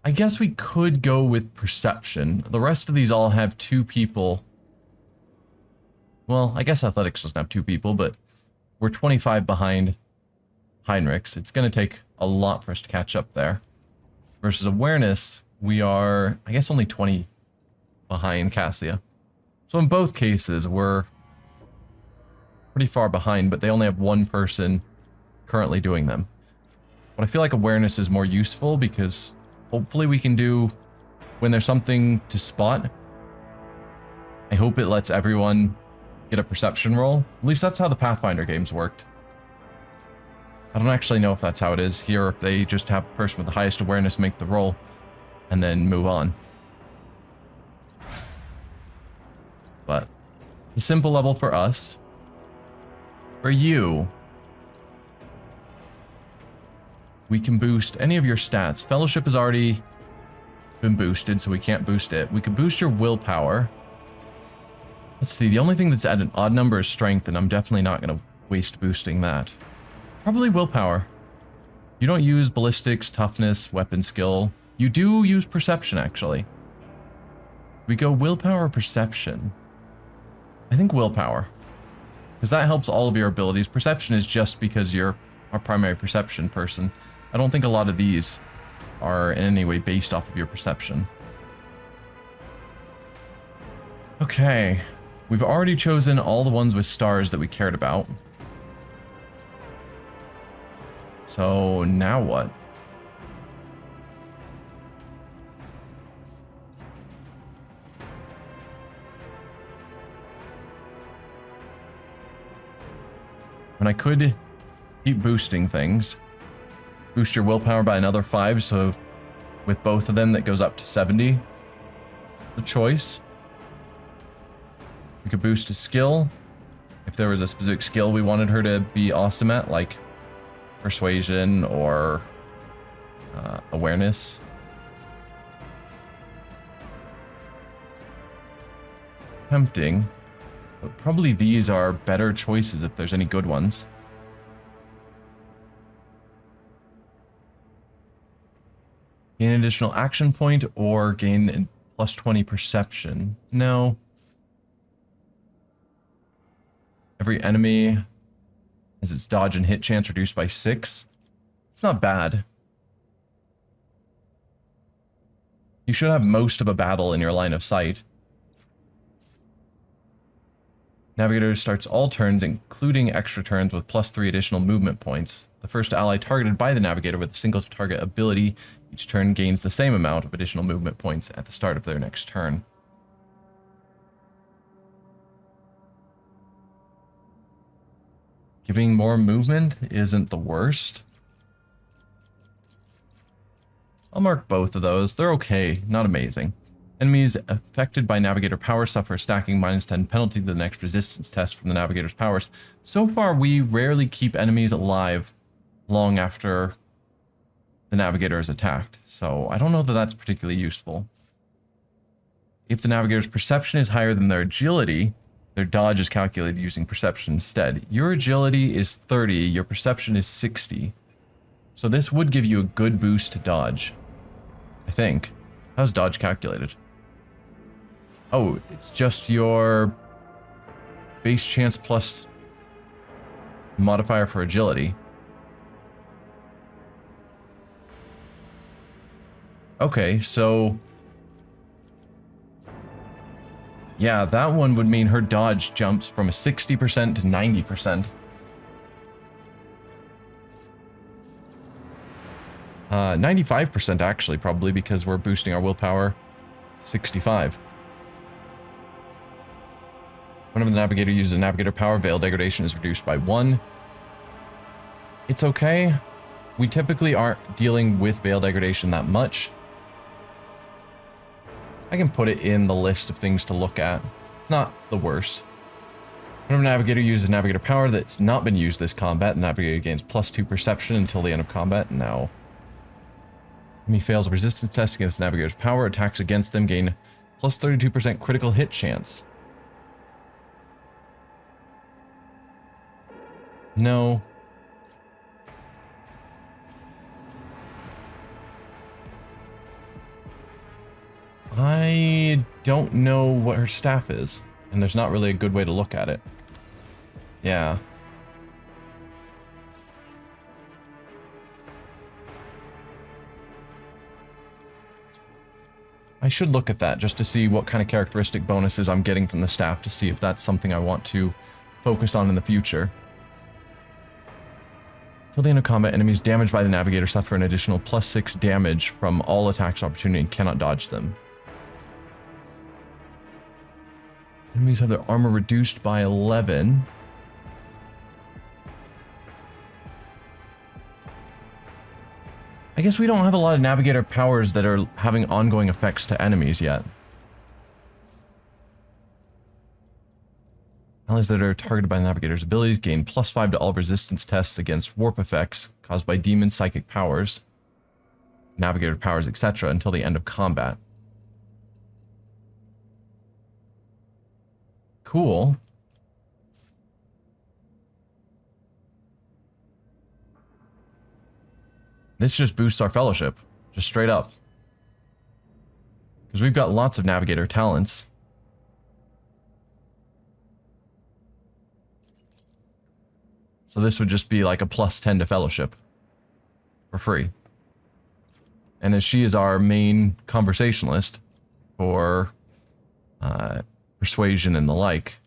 I guess we could go with Perception. The rest of these all have 2 people. Well, I guess Athletics doesn't have 2 people, but we're 25 behind Heinrichs. It's going to take a lot for us to catch up there. Versus Awareness, we are, I guess, only 20 behind Cassia. So in both cases, we're pretty far behind, but they only have 1 person currently doing them. But I feel like Awareness is more useful because hopefully we can do, when there's something to spot, I hope it lets everyone get a perception roll. At least that's how the Pathfinder games worked. I don't actually know if that's how it is here, if they just have the person with the highest awareness make the roll and then move on. But a simple level for us. For you, we can boost any of your stats. Fellowship has already been boosted, so we can't boost it. We can boost your willpower. Let's see, the only thing that's at an odd number is strength, and I'm definitely not going to waste boosting that. Probably willpower. You don't use ballistics, toughness, weapon skill. You do use perception, actually. We go willpower or perception? I think willpower. Because that helps all of your abilities. Perception is just because you're our primary perception person. I don't think a lot of these are in any way based off of your perception. Okay. We've already chosen all the ones with stars that we cared about. So now what? And I could keep boosting things. Boost your willpower by another 5, so with both of them that goes up to 70. The choice. We could boost a skill. If there was a specific skill we wanted her to be awesome at, like persuasion or awareness. Tempting. But probably these are better choices if there's any good ones. Gain an additional action point or gain plus 20 perception. No. Every enemy has its dodge and hit chance reduced by 6. It's not bad. You should have most of a battle in your line of sight. Navigator starts all turns, including extra turns, with plus 3 additional movement points. The first ally targeted by the Navigator with a single target ability each turn gains the same amount of additional movement points at the start of their next turn. Giving more movement isn't the worst. I'll mark both of those. They're okay, not amazing. Enemies affected by Navigator power suffer a stacking -10 penalty to the next resistance test from the Navigator's powers. So far, we rarely keep enemies alive long after the Navigator is attacked, so I don't know that that's particularly useful. If the Navigator's perception is higher than their agility, their dodge is calculated using perception instead. Your agility is 30, your perception is 60. So this would give you a good boost to dodge, I think. How's dodge calculated? Oh, it's just your base chance plus modifier for agility. Okay, so... yeah, that one would mean her dodge jumps from a 60% to 90%. 95% actually, probably, because we're boosting our willpower 65. Whenever the navigator uses a navigator power, veil degradation is reduced by 1. It's okay. We typically aren't dealing with veil degradation that much. I can put it in the list of things to look at. It's not the worst. Whenever a navigator uses navigator power that's not been used this combat, the navigator gains +2 perception until the end of combat. Now, when he fails a resistance test against the navigator's power, attacks against them gain +32% critical hit chance. No. I don't know what her staff is, and there's not really a good way to look at it. Yeah. I should look at that just to see what kind of characteristic bonuses I'm getting from the staff to see if that's something I want to focus on in the future. Till the end of combat, enemies damaged by the navigator suffer an additional +6 damage from all attacks of opportunity and cannot dodge them. Enemies have their armor reduced by 11. I guess we don't have a lot of navigator powers that are having ongoing effects to enemies yet. Allies that are targeted by the navigator's abilities gain +5 to all resistance tests against warp effects caused by demon psychic powers, navigator powers, etc. until the end of combat. Cool. This just boosts our fellowship, just straight up. Because we've got lots of navigator talents. So this would just be like a +10 to fellowship. For free. And as she is our main conversationalist for persuasion and the like,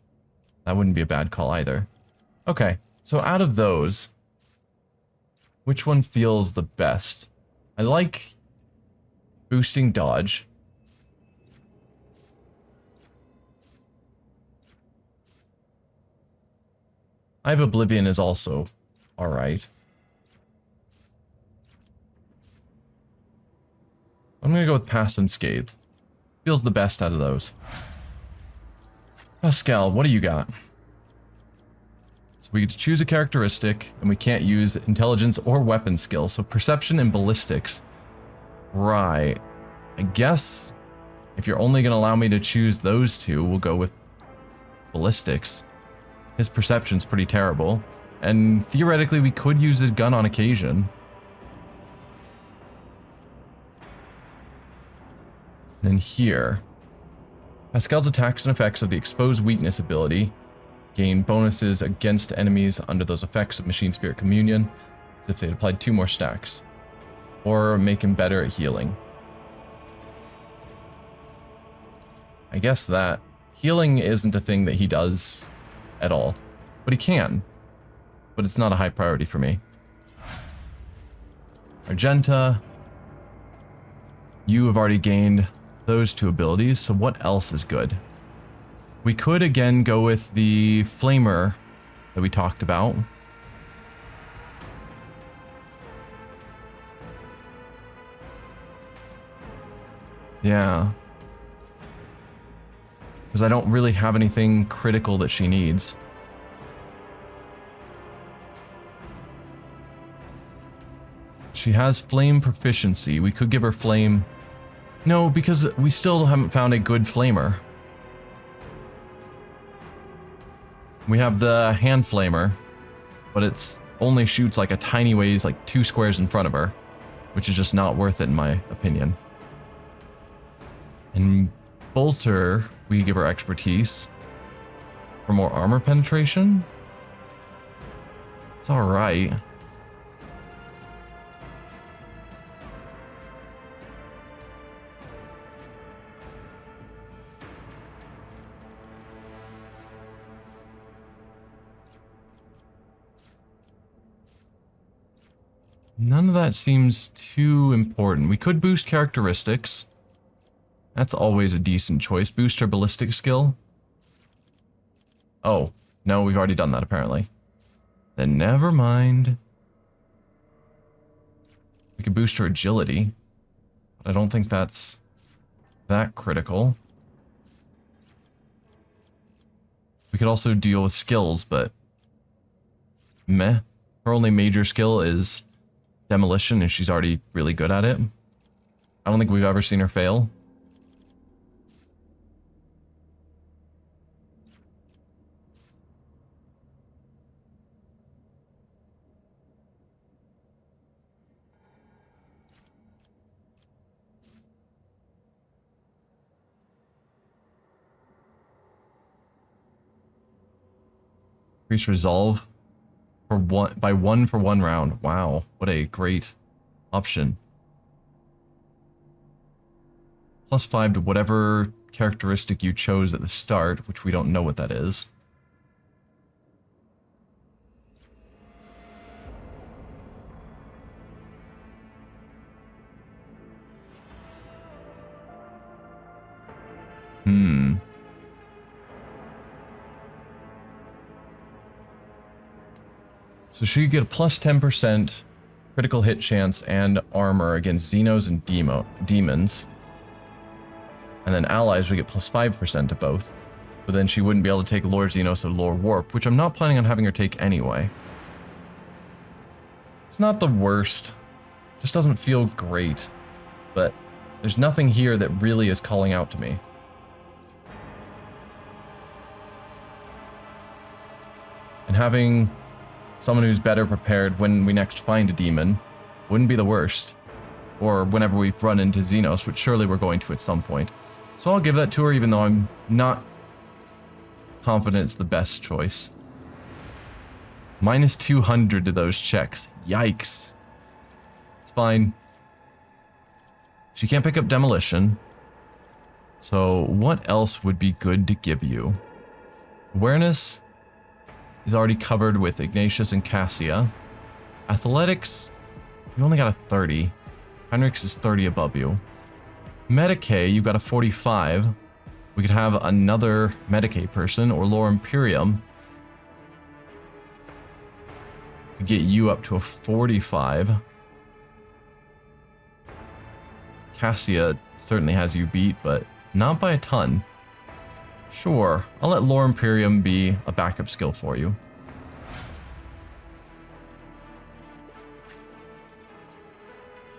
that wouldn't be a bad call either. Okay, so out of those, which one feels the best? I like boosting dodge. I have Oblivion is also alright. I'm gonna go with Pass Unscathed. Feels the best out of those. Pascal, what do you got? So we get to choose a characteristic, and we can't use intelligence or weapon skill, so perception and ballistics. Right. I guess if you're only going to allow me to choose those two, we'll go with ballistics. His perception's pretty terrible, and theoretically we could use his gun on occasion. Then here. Pascal's attacks and effects of the exposed weakness ability gain bonuses against enemies under those effects of Machine Spirit Communion, as if they had applied 2 more stacks. Or make him better at healing. I guess that healing isn't a thing that he does at all. But he can. But it's not a high priority for me. Argenta. You have already gained those 2 abilities, so what else is good? We could again go with the Flamer that we talked about. Yeah. Because I don't really have anything critical that she needs. She has flame proficiency. We could give her flame. No, because we still haven't found a good flamer. We have the hand flamer, but it's only shoots like a tiny ways, like 2 squares in front of her, which is just not worth it in my opinion. And Bolter, we give her expertise. For more armor penetration? It's alright. None of that seems too important. We could boost characteristics. That's always a decent choice. Boost her ballistic skill. Oh, no, we've already done that apparently. Then never mind. We could boost her agility. But I don't think that's that critical. We could also deal with skills, but meh. Her only major skill is demolition, and she's already really good at it. I don't think we've ever seen her fail. Increase resolve for one for one round. Wow, what a great option. +5 to whatever characteristic you chose at the start, which we don't know what that is. So she could get a +10% critical hit chance and armor against xenos and demons. And then allies would get +5% to both. But then she wouldn't be able to take Lore Xenos or Lore Warp, which I'm not planning on having her take anyway. It's not the worst. Just doesn't feel great. But there's nothing here that really is calling out to me. And having someone who's better prepared when we next find a demon wouldn't be the worst. Or whenever we run into Xenos, which surely we're going to at some point. So I'll give that to her, even though I'm not confident it's the best choice. -200 to those checks. Yikes. It's fine. She can't pick up demolition. So what else would be good to give you? Awareness is already covered with Ignatius and Cassia. Athletics, you only got a 30. Henrik's is 30 above you. Medicae, you got a 45. We could have another Medicae person, or Lore Imperium. Could get you up to a 45. Cassia certainly has you beat, but not by a ton. Sure, I'll let Lore Imperium be a backup skill for you.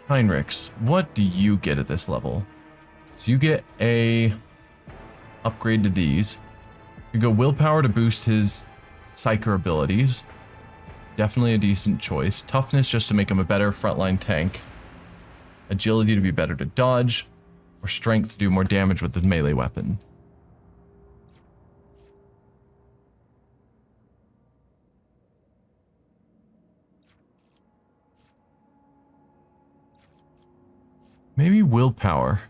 Heinrichs, what do you get at this level? So you get a upgrade to these. You go willpower to boost his psyker abilities. Definitely a decent choice. Toughness just to make him a better frontline tank. Agility to be better to dodge. Or strength to do more damage with his melee weapon. Maybe willpower.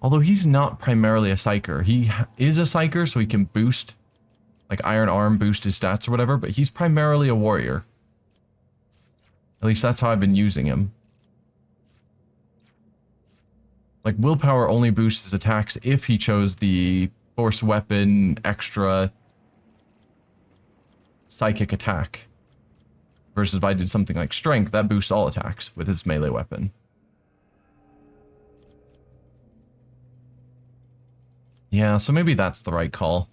Although he's not primarily a psyker. He is a psyker, so he can boost, like Iron Arm, boost his stats or whatever, but he's primarily a warrior. At least that's how I've been using him. Like, willpower only boosts his attacks if he chose the force weapon extra psychic attack. Versus if I did something like strength, that boosts all attacks with his melee weapon. Yeah, so maybe that's the right call.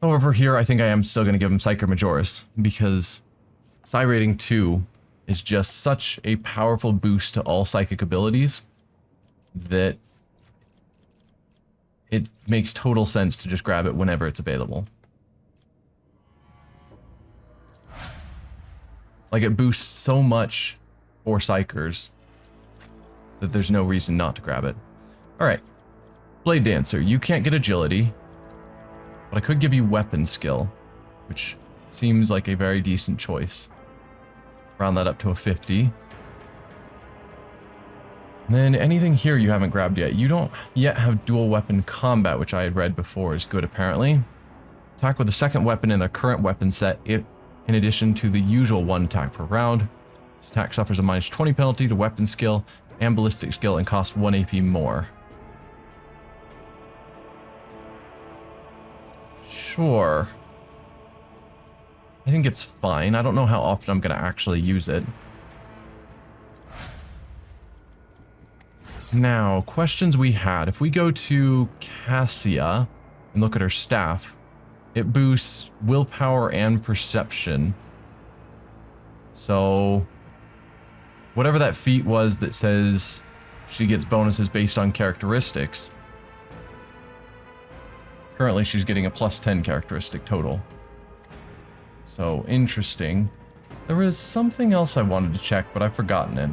However, here I think I am still going to give him Psyker Majoris, because Psi Rating 2 is just such a powerful boost to all psychic abilities that it makes total sense to just grab it whenever it's available. Like, it boosts so much for psykers that there's no reason not to grab it. Alright. Blade Dancer. You can't get agility, but I could give you weapon skill, which seems like a very decent choice. Round that up to a 50. And then anything here you haven't grabbed yet. You don't yet have dual weapon combat, which I had read before is good apparently. Attack with a second weapon in their current weapon set, in addition to the usual 1 attack per round. This attack suffers a minus 20 penalty to weapon skill and ballistic skill and costs 1 AP more. Sure. I think it's fine. I don't know how often I'm going to actually use it. Now, questions we had. If we go to Cassia and look at her staff, it boosts willpower and perception. So, whatever that feat was that says she gets bonuses based on characteristics, currently she's getting a plus 10 characteristic total. So, interesting. There was something else I wanted to check, but I've forgotten it.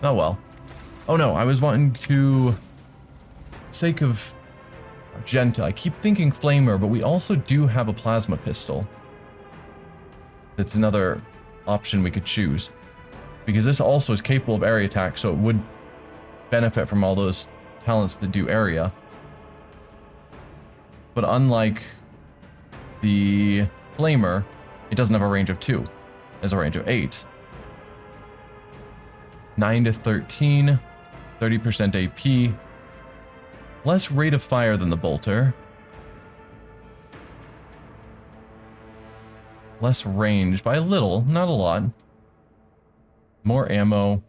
Oh well. Oh no, I was wanting to... sake of Argenta, I keep thinking Flamer, but we also do have a plasma pistol. That's another option we could choose. Because this also is capable of area attack, so it would benefit from all those talents that do area. But unlike the Flamer, it doesn't have a range of 2. It has a range of 8. 9 to 13, 30% AP. Less rate of fire than the bolter. Less range by a little, not a lot. More ammo.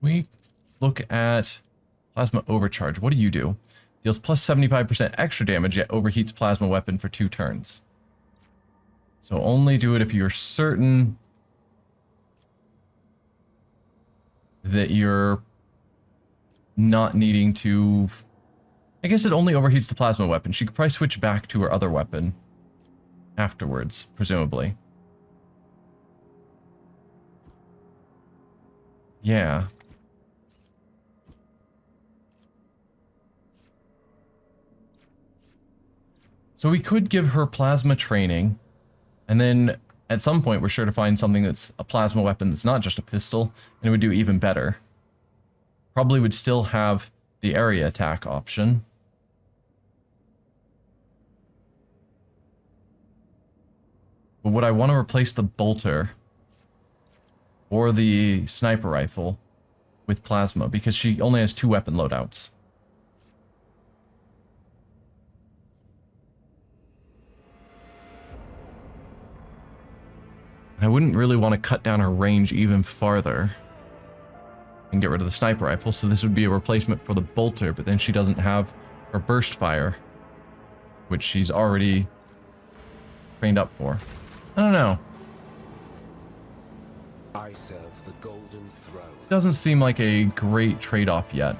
We look at plasma overcharge. What do you do? Deals plus 75% extra damage, yet overheats plasma weapon for 2 turns. So only do it if you're certain that you're not needing to... I guess it only overheats the plasma weapon. She could probably switch back to her other weapon afterwards, presumably. Yeah. So we could give her plasma training, and then at some point we're sure to find something that's a plasma weapon that's not just a pistol, and it would do even better. Probably would still have the area attack option. But would I want to replace the bolter or the sniper rifle with plasma? Because she only has 2 weapon loadouts. I wouldn't really want to cut down her range even farther and get rid of the sniper rifle, so this would be a replacement for the bolter, but then she doesn't have her burst fire, which she's already trained up for. I don't know. I serve the golden throne. Doesn't seem like a great trade-off yet.